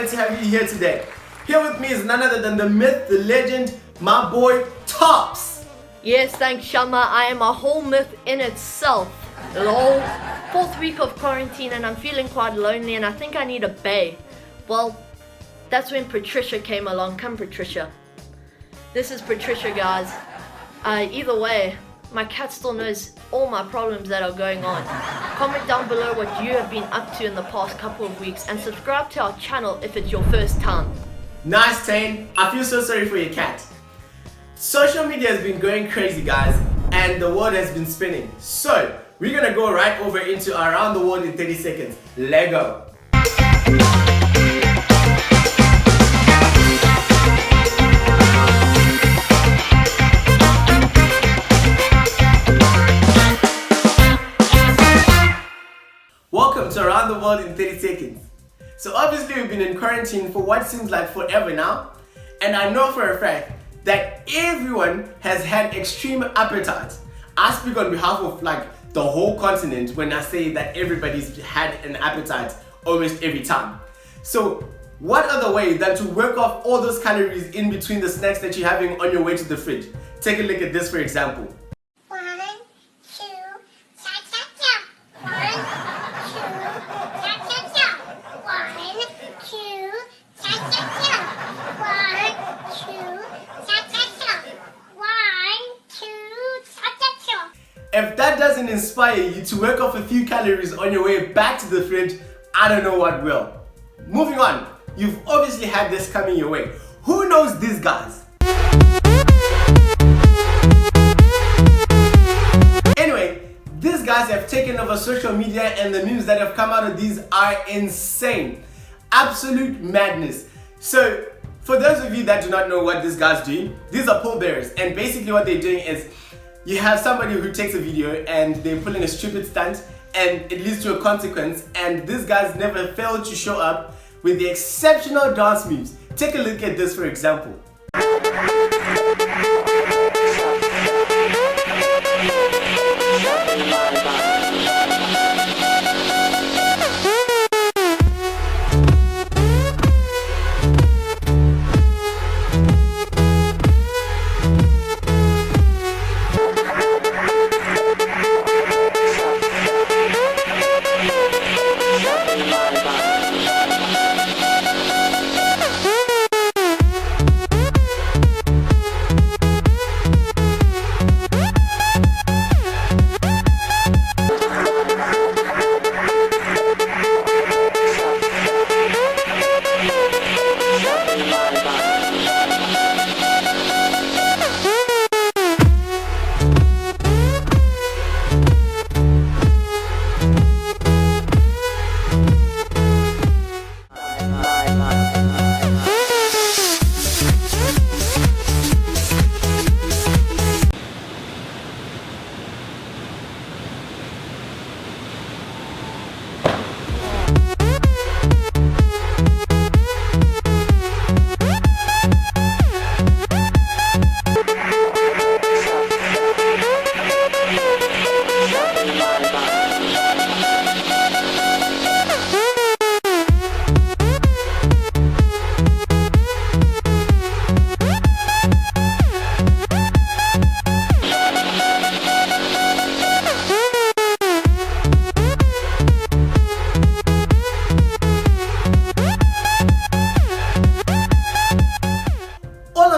excited to have you here today. Here with me is none other than the myth, the legend, my boy Tops. Yes, thanks Shammah. I am a whole myth in itself. The whole 4th week of quarantine and I'm feeling quite lonely and I think I need a bae. Well, that's when Patricia came along. Come Patricia. This is Patricia, guys. Either way, my cat still knows all my problems that are going on. Comment down below what you have been up to in the past couple of weeks and subscribe to our channel if it's your first time. Nice, Taine. I feel so sorry for your cat. Social media has been going crazy, guys, and the world has been spinning. So, we're gonna go right over into Around the World in 30 seconds. Let go. Welcome to Around the World in 30 seconds. So obviously we've been in quarantine for what seems like forever now, and I know for a fact that everyone has had extreme appetite. I speak on behalf of the whole continent when I say that everybody's had an appetite almost every time. So what other way than to work off all those calories in between the snacks that you're having on your way to the fridge? Take a look at this for example. If that doesn't inspire you to work off a few calories on your way back to the fridge, I don't know what will. Moving on, you've obviously had this coming your way. Who knows these guys? Anyway, these guys have taken over social media and the memes that have come out of these are insane. Absolute madness. So, for those of you that do not know what these guys do, these are pallbearers, and basically what they're doing is you have somebody who takes a video and they're pulling a stupid stunt and it leads to a consequence, and these guys never fail to show up with the exceptional dance moves. Take a look at this for example.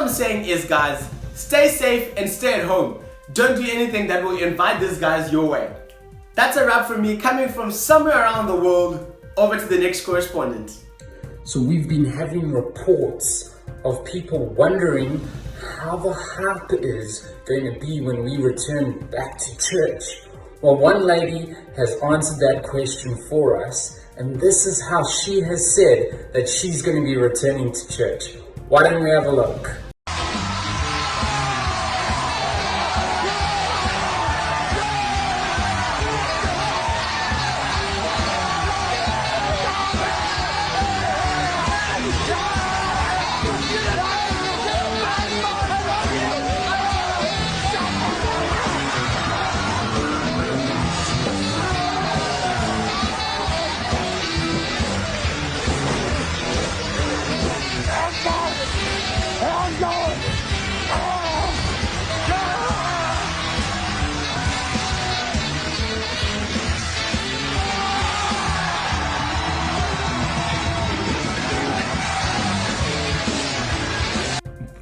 Saying is, guys, stay safe and stay at home. Don't do anything that will invite these guys your way. That's a wrap from me, coming from somewhere around the world. Over to the next correspondent. So we've been having reports of people wondering how the hype is going to be when we return back to church. Well, one lady has answered that question for us, and this is how she has said that she's going to be returning to church. Why don't we have a look?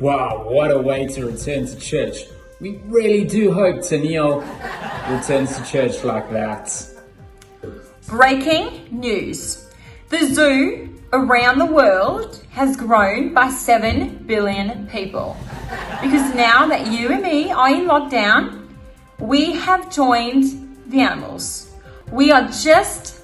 Wow, what a way to return to church. We really do hope Taine returns to church like that. Breaking news. The zoo around the world has grown by 7 billion people. Because now that you and me are in lockdown, we have joined the animals. We are just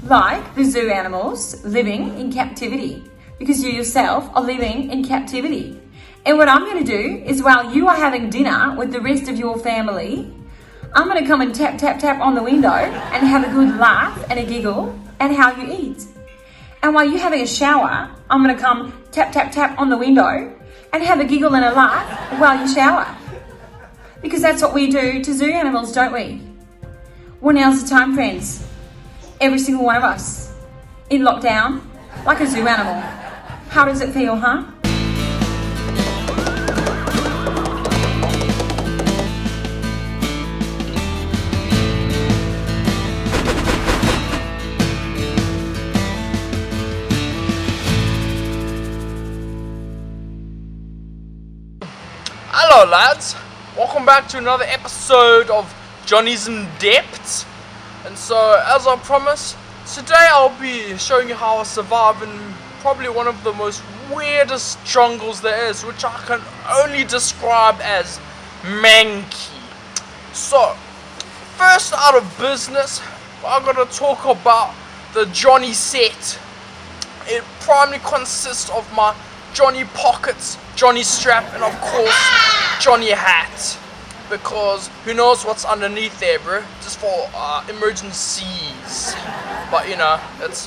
like the zoo animals living in captivity, because you yourself are living in captivity. And what I'm going to do is, while you are having dinner with the rest of your family, I'm going to come and tap, tap, tap on the window and have a good laugh and a giggle at how you eat. And while you're having a shower, I'm going to come tap, tap, tap on the window and have a giggle and a laugh while you shower. Because that's what we do to zoo animals, don't we? Well, now's the time, friends. Every single one of us in lockdown, like a zoo animal. How does it feel, huh? Hello lads, welcome back to another episode of Jonny's in Depth. And so, as I promised, today I'll be showing you how I survive in probably one of the most weirdest jungles there is, which I can only describe as manky. So, first out of business, I'm gonna talk about the Jonny set. It primarily consists of my Jonny pockets, Jonny strap, and of course Jonny hat, because who knows what's underneath there, bro, just for emergencies. But you know, that's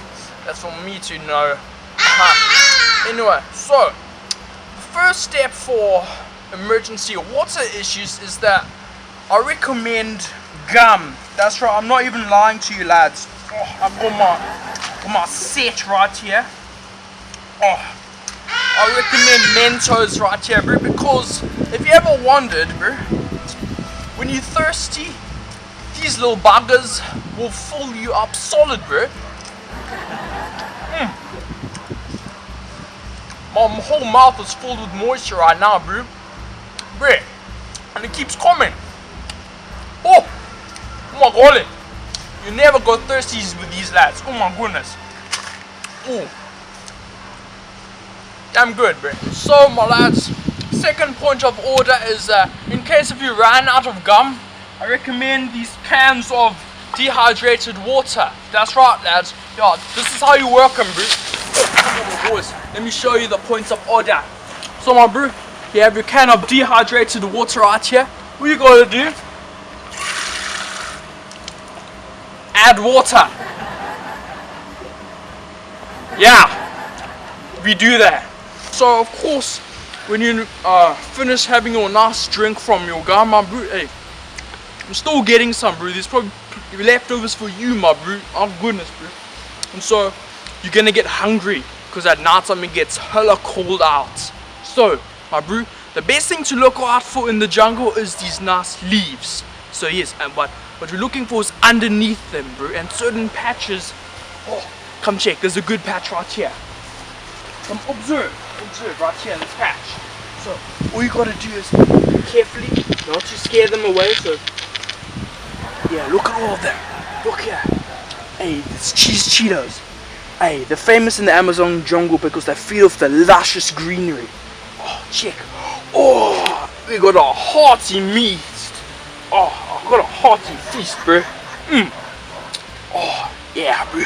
for me to know. Anyway, so the first step for emergency water issues is that I recommend gum. That's right, I'm not even lying to you lads. I've got my set right here. I recommend Mentos right here, bro, because if you ever wondered, bro, when you're thirsty, these little buggers will fill you up solid, bro. My whole mouth is filled with moisture right now, bro. And it keeps coming. Oh my god, you never go thirsty with these lads. Oh my goodness. Oh. I'm good, bro. So, my lads, second point of order is in case if you ran out of gum, I recommend these cans of dehydrated water. That's right, lads. Yeah, this is how you work them, bro. Oh, boys, let me show you the points of order. So, my bro, you have your can of dehydrated water right here. What you gotta do? Add water. Yeah, we do that. So of course, when you finish having your nice drink from your gum, my bro, hey, I'm still getting some, bro. There's probably leftovers for you, my bro. Oh goodness, bro. And so you're gonna get hungry because at night time it gets hella cold out. So, my bro, the best thing to look out for in the jungle is these nice leaves. So yes, and what we're looking for is underneath them, bro, and certain patches. Oh, come check. There's a good patch right here. Come observe right here in this patch. So all you gotta do is carefully not to scare them away. So yeah, look at all of them. Look here. Hey, it's cheese Cheetos. Hey, they're famous in the Amazon jungle because they feed off the luscious greenery. Oh, check. Oh, we got a hearty meat. Oh, I got a hearty feast, bro. Oh, yeah, bro.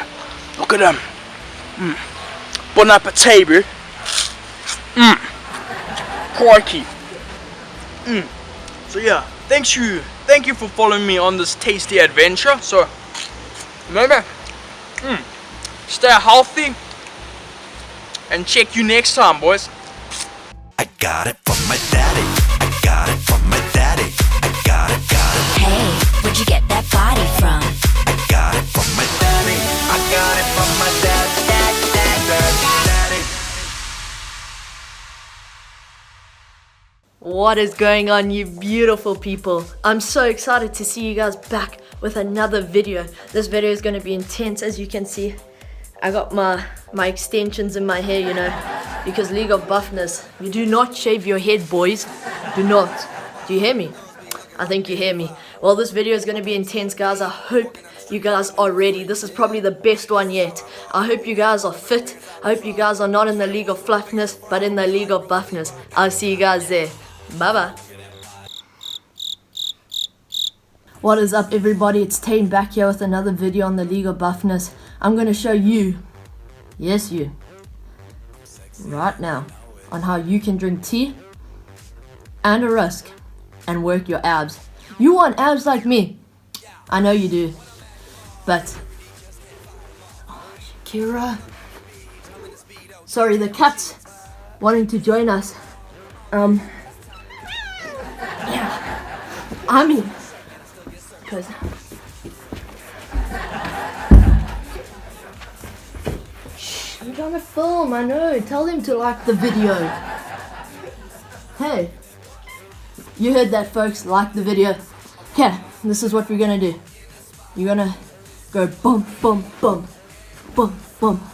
Look at them. Bon appetit, bro. Crikey. So yeah, thank you for following me on this tasty adventure. So remember, stay healthy and check you next time, boys. I got it from my daddy. I got it from my daddy. I got it. Hey, where'd you get that body from? I got it from my daddy. I got it from my daddy. What is going on, you beautiful people? I'm so excited to see you guys back with another video. This video is going to be intense, as you can see. I got my extensions in my hair, you know. Because League of Buffness, you do not shave your head, boys. Do not. Do you hear me? I think you hear me. Well, this video is going to be intense, guys. I hope you guys are ready. This is probably the best one yet. I hope you guys are fit. I hope you guys are not in the League of Fluffness, but in the League of Buffness. I'll see you guys there. Bye-bye. What is up, everybody? It's Taine back here with another video on the League of Buffness. I'm going to show you, yes you, right now, on how you can drink tea and a rusk and work your abs. You want abs like me? I know you do. But Shakira, sorry, the cat's wanting to join us. Yeah, I mean, because I'm trying to film. I know. Tell them to like the video. Hey, you heard that, folks. Like the video. Okay, this is what we're gonna do. You're gonna go bum bum bum bum bum,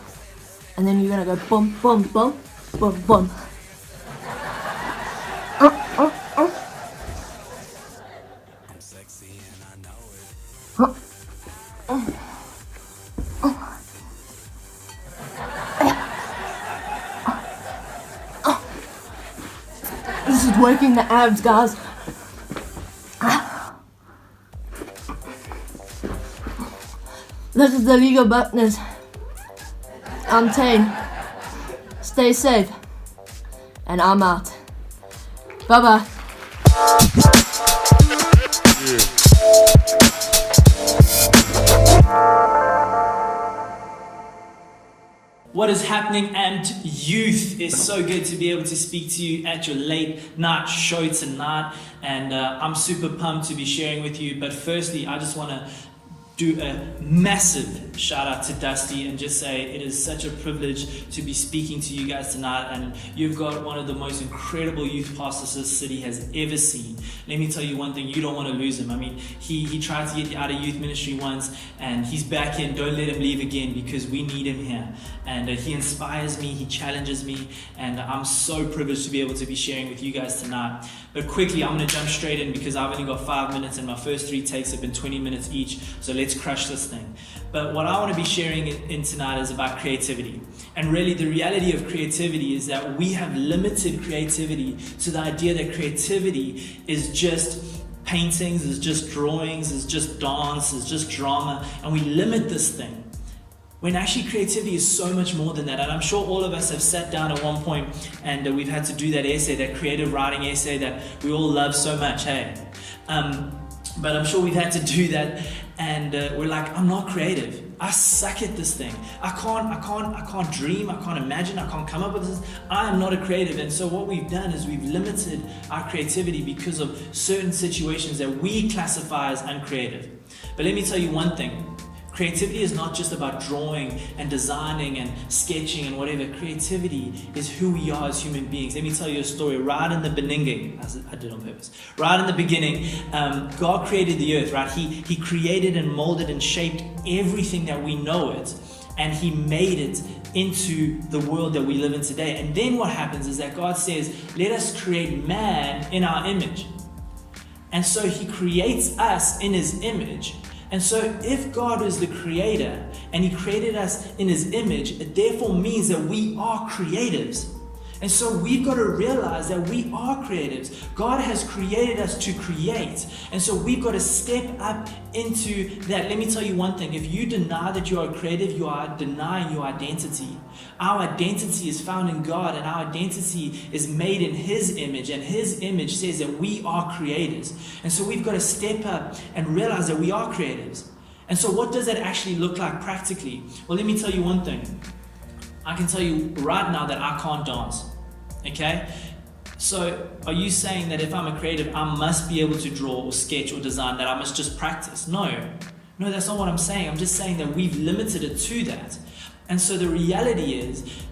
and then you're gonna go bum bum bum bum bum. This is working the abs, guys. This is the League of Buffness. I'm Taine. Stay safe. And I'm out. Bye-bye. What is happening, and youth? It's so good to be able to speak to you at your late night show tonight, and I'm super pumped to be sharing with you. But firstly, I just want to do a massive shout out to Dusty and just say it is such a privilege to be speaking to you guys tonight, and you've got one of the most incredible youth pastors this city has ever seen. Let me tell you one thing, you don't want to lose him. I mean, he tried to get you out of youth ministry once, and he's back in. Don't let him leave again, because we need him here. And he inspires me, he challenges me, and I'm so privileged to be able to be sharing with you guys tonight. But quickly, I'm going to jump straight in because I've only got 5 minutes and my first 3 takes have been 20 minutes each. So let's crush this thing. But what I want to be sharing in tonight is about creativity. And really the reality of creativity is that we have limited creativity to the idea that creativity is just paintings, is just drawings, is just dance, is just drama. And we limit this thing, when actually creativity is so much more than that. And I'm sure all of us have sat down at one point and we've had to do that essay, that creative writing essay that we all love so much, hey? But I'm sure we've had to do that, and we're like, I'm not creative. I suck at this thing. I can't dream, I can't imagine, I can't come up with this. I am not a creative. And so what we've done is we've limited our creativity because of certain situations that we classify as uncreative. But let me tell you one thing. Creativity is not just about drawing and designing and sketching and whatever. Creativity is who we are as human beings. Let me tell you a story. Right in the beginning, I did on purpose. Right in the beginning, God created the earth, right? He created and molded and shaped everything that we know it. And he made it into the world that we live in today. And then what happens is that God says, let us create man in our image. And so he creates us in his image. And so if God is the creator and he created us in his image, it therefore means that we are creatives. And so we've got to realize that we are creatives. God has created us to create. And so we've got to step up into that. Let me tell you one thing. If you deny that you are creative, you are denying your identity. Our identity is found in God, and our identity is made in his image. And his image says that we are creators. And so we've got to step up and realize that we are creatives. And so what does that actually look like practically? Well, let me tell you one thing. I can tell you right now that I can't dance, okay? So are you saying that if I'm a creative, I must be able to draw or sketch or design, that I must just practice? No, that's not what I'm saying. I'm just saying that we've limited it to that. And so the reality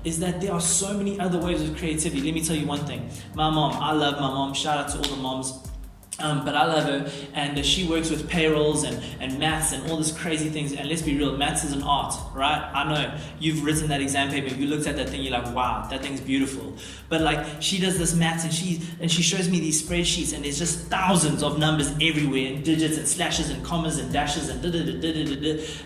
is that there are so many other ways of creativity. Let me tell you one thing. My mom, I love my mom. Shout out to all the moms. But I love her, and she works with payrolls and maths and all these crazy things. And let's be real, maths is an art, right? I know you've written that exam paper, you looked at that thing, you're like, wow, that thing's beautiful. But like, she does this maths, and she shows me these spreadsheets, and there's just thousands of numbers everywhere, and digits and slashes and commas and dashes and okay,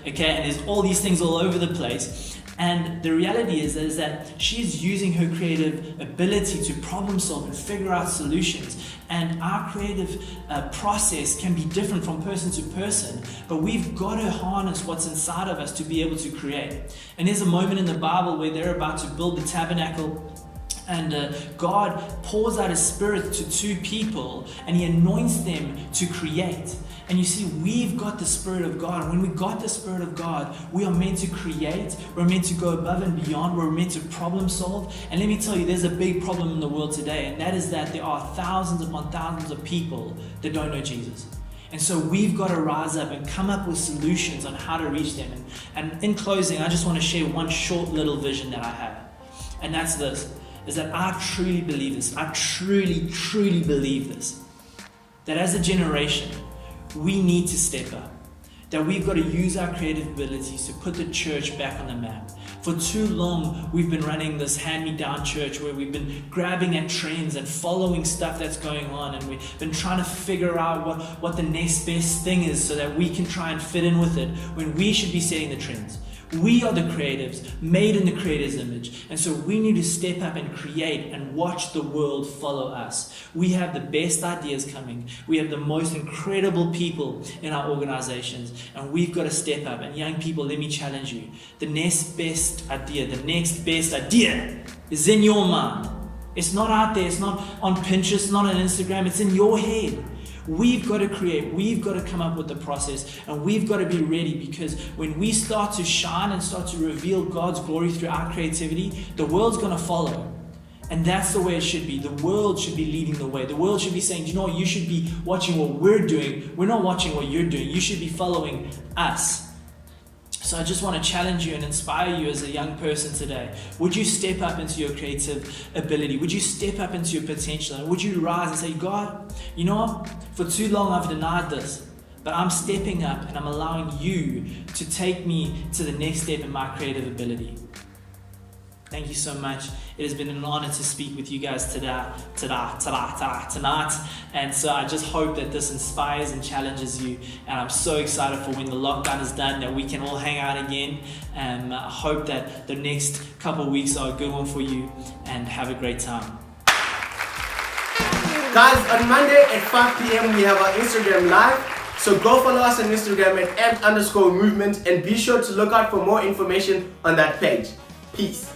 and there's all these things all over the place. And the reality is that she's using her creative ability to problem solve and figure out solutions. And our creative process can be different from person to person, but we've got to harness what's inside of us to be able to create. And there's a moment in the Bible where they're about to build the tabernacle, and God pours out His Spirit to two people, and He anoints them to create. And you see, we've got the Spirit of God. And when we got the Spirit of God, we are meant to create. We're meant to go above and beyond. We're meant to problem solve. And let me tell you, there's a big problem in the world today, and that is that there are thousands upon thousands of people that don't know Jesus. And so we've got to rise up and come up with solutions on how to reach them. And in closing, I just want to share one short little vision that I have. And that's this, is that I truly believe this. I truly, truly believe this. That as a generation, we need to step up. That we've got to use our creative abilities to put the church back on the map. For too long, we've been running this hand-me-down church where we've been grabbing at trends and following stuff that's going on, and we've been trying to figure out what the next best thing is so that we can try and fit in with it when we should be setting the trends. We are the creatives, made in the Creator's image. And so we need to step up and create and watch the world follow us. We have the best ideas coming. We have the most incredible people in our organizations. And we've got to step up. And young people, let me challenge you. The next best idea is in your mind. It's not out there. It's not on Pinterest, not on Instagram. It's in your head. We've got to create, we've got to come up with the process, and we've got to be ready, because when we start to shine and start to reveal God's glory through our creativity, the world's going to follow. And that's the way it should be. The world should be leading the way. The world should be saying, you know what, you should be watching what we're doing. We're not watching what you're doing. You should be following us. So I just want to challenge you and inspire you as a young person today. Would you step up into your creative ability? Would you step up into your potential? And would you rise and say, God, you know what? For too long I've denied this, but I'm stepping up and I'm allowing you to take me to the next step in my creative ability. Thank you so much. It has been an honor to speak with you guys tonight. And so I just hope that this inspires and challenges you. And I'm so excited for when the lockdown is done, that we can all hang out again. And I hope that the next couple of weeks are a good one for you, and have a great time. Guys, on Monday at 5 p.m. we have our Instagram live. So go follow us on Instagram at @_movement, and be sure to look out for more information on that page. Peace.